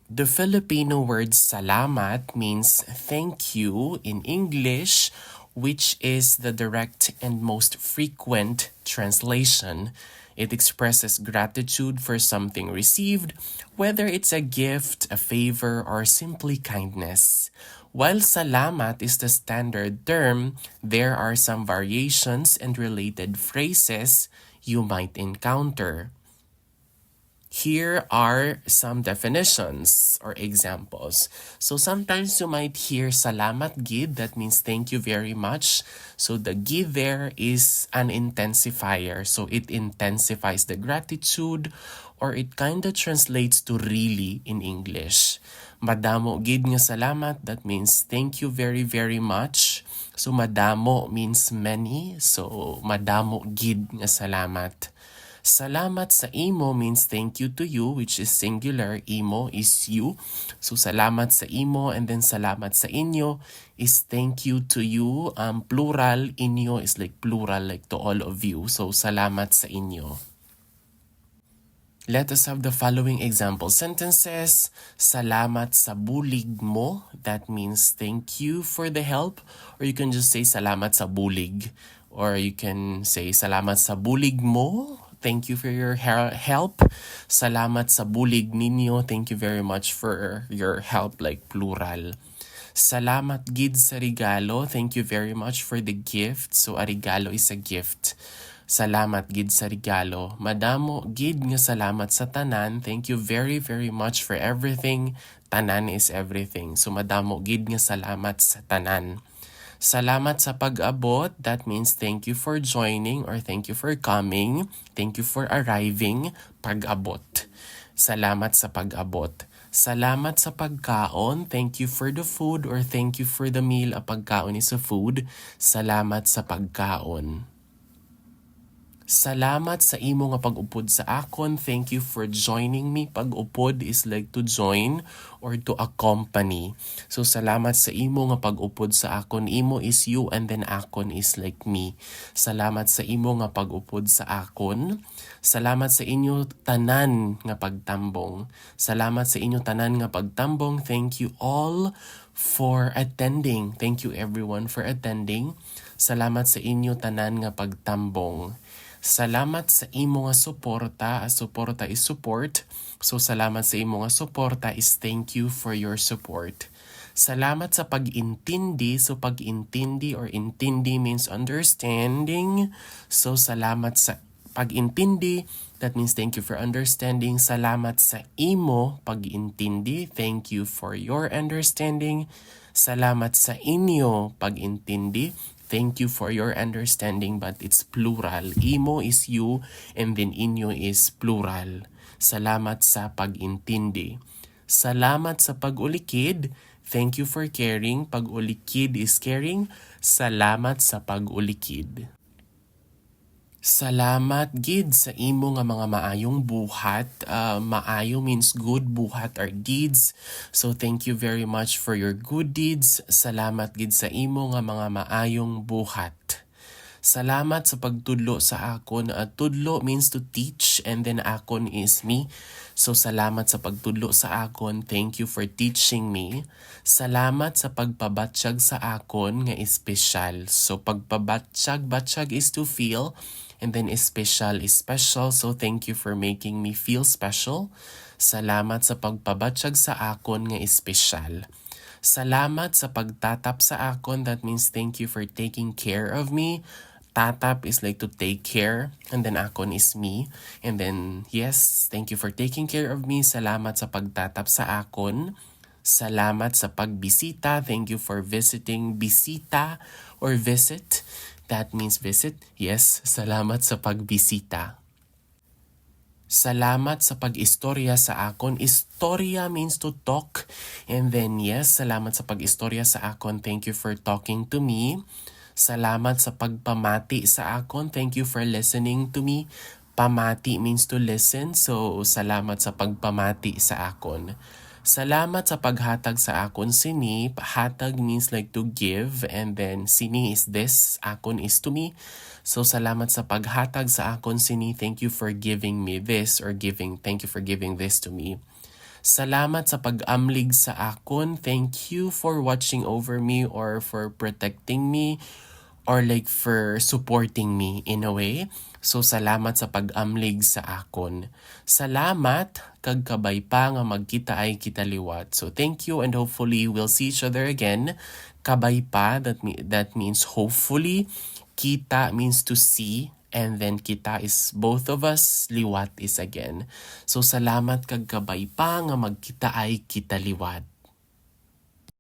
The Filipino word salamat means thank you in English, which is the direct and most frequent translation. It expresses gratitude for something received, whether it's a gift, a favor, or simply kindness. While salamat is the standard term, there are some variations and related phrases you might encounter. Here are some definitions or examples. So sometimes you might hear salamat gid, that means thank you very much. So the gid there is an intensifier. So it intensifies the gratitude, or it kind of translates to really in English. Madamo gid nga salamat, that means thank you very very much. So madamo means many. So madamo gid nga salamat. Salamat sa imo means thank you to you, which is singular. Imo is you. So salamat sa imo, and then salamat sa inyo is thank you to you. Plural, inyo is like plural, like to all of you. So salamat sa inyo. Let us have the following example sentences. Salamat sa bulig mo. That means thank you for the help. Or you can just say salamat sa bulig. Or you can say salamat sa bulig mo. Thank you for your help. Salamat sa bulig ninyo. Thank you very much for your help, like plural. Salamat gid sa regalo. Thank you very much for the gift. So a regalo is a gift. Salamat gid sa regalo. Madamo gid nga salamat sa tanan. Thank you very very much for everything. Tanan is everything. So madamo gid nga salamat sa tanan. Salamat sa pag-abot. That means thank you for joining or thank you for coming. Thank you for arriving. Pag-abot. Salamat sa pag-abot. Salamat sa pagkaon. Thank you for the food or thank you for the meal. A pagkaon is a food. Salamat sa pagkaon. Salamat sa imo nga pag-upod sa akon. Thank you for joining me. Pag-upod is like to join or to accompany. So salamat sa imo nga pag-upod sa akon. Imo is you and then akon is like me. Salamat sa imo nga pag-upod sa akon. Salamat sa inyo tanan nga pagtambong. Salamat sa inyo tanan nga pagtambong. Thank you all for attending. Thank you everyone for attending. Salamat sa inyo tanan nga pagtambong. Salamat sa imo nga suporta. Suporta is support. So salamat sa imo nga suporta is thank you for your support. Salamat sa pag-intindi. So pag-intindi or intindi means understanding. So salamat sa pag-intindi. That means thank you for understanding. Salamat sa imo pag-intindi. Thank you for your understanding. Salamat sa inyo pag-intindi. Thank you for your understanding, but it's plural. Imo is you, and then inyo is plural. Salamat sa pag-intindi. Salamat sa pag-ulikid. Thank you for caring. Pag-ulikid is caring. Salamat sa pag-ulikid. Salamat gid sa imo nga mga maayong buhat. Maayo means good, buhat are deeds. So thank you very much for your good deeds. Salamat gid sa imo nga mga maayong buhat. Salamat sa pagtudlo sa akon. Tudlo means to teach, and then akon is me. So salamat sa pagtudlo sa akon. Thank you for teaching me. Salamat sa pagpabatsyag sa akon nga espesyal. So pagpabatsyag is to feel, and then special is special. So thank you for making me feel special. Salamat sa pagpabatsyag sa akon nga espesyal. Salamat sa pagtatap sa akon. That means thank you for taking care of me. Tatap is like to take care, and then akon is me. And then yes, thank you for taking care of me. Salamat sa pagtatap sa akon. Salamat sa pagbisita. Thank you for visiting. Bisita or visit. That means visit. Yes, salamat sa pagbisita. Salamat sa pag-istorya sa akon. Istorya means to talk. And then yes, salamat sa pag-istorya sa akon. Thank you for talking to me. Salamat sa pagpamati sa akon. Thank you for listening to me. Pamati means to listen. So salamat sa pagpamati sa akon. Salamat sa paghatag sa akon sini. Hatag means like to give, and then sini is this, akon is to me. So salamat sa paghatag sa akon sini. Thank you for giving me this, or thank you for giving this to me. Salamat sa pag-amlig sa akon. Thank you for watching over me or for protecting me or like for supporting me in a way. So salamat sa pag-amlig sa akon. Salamat kag kabay pa nga magkita ay kitaliwat. So thank you and hopefully we'll see each other again. Kabay pa, that means hopefully. Kita means to see. And then kita is both of us, liwat is again. So salamat kag kabay pa nga magkita ay kitaliwat.